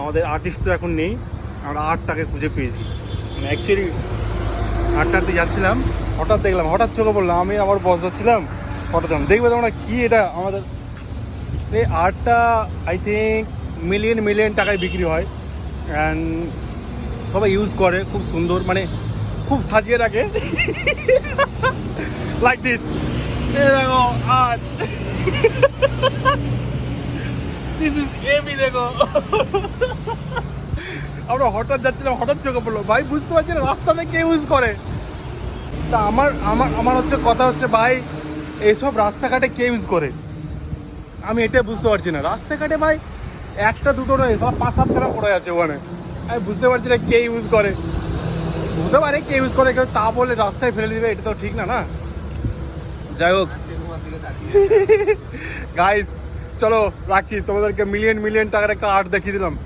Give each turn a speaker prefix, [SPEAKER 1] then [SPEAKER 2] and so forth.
[SPEAKER 1] আমাদের আর্টিস্ট তো এখন নেই, আমরা আর্টটাকে খুঁজে পেয়েছি। মানে অ্যাকচুয়ালি আর্টটাতে যাচ্ছিলাম, হঠাৎ দেখলাম, হঠাৎ চোখে পড়লাম, আমি আমার বস যাচ্ছিলাম, হঠাৎ দেখবে তোমরা কি এটা আমাদের এই আর্টটা আই থিঙ্ক মিলিয়ন টাকায় বিক্রি হয় অ্যান্ড সবাই ইউজ করে, খুব সুন্দর, মানে খুব সাজিয়ে রাখে লাইক দিস। দেখো আর্ট, দিস ইজ হেভি। দেখো আমরা হঠাৎ যাচ্ছিলাম, হঠাৎ চোখে পড়লো, ভাই বুঝতে পারছি না রাস্তাতে কে ইউজ করে। তা আমার আমার আমার হচ্ছে কথা হচ্ছে, ভাই এইসব রাস্তাঘাটে কে ইউজ করে, আমি এটা বুঝতে পারছি না। রাস্তাঘাটে ভাই একটা দুটো নয়, সব 5-7 গ্রাম পড়ে আছে ওখানে, আমি বুঝতে পারছি না কে ইউজ করে। হতে পারে কে ইউজ করে, কেউ তা বলে রাস্তায় ফেলে দিবে, এটা তো ঠিক না, না? যাই হোক গাইস, চলো রাখছি, তোমাদেরকে মিলিয়ন টাকার একটা আর্ট দেখিয়ে দিলাম।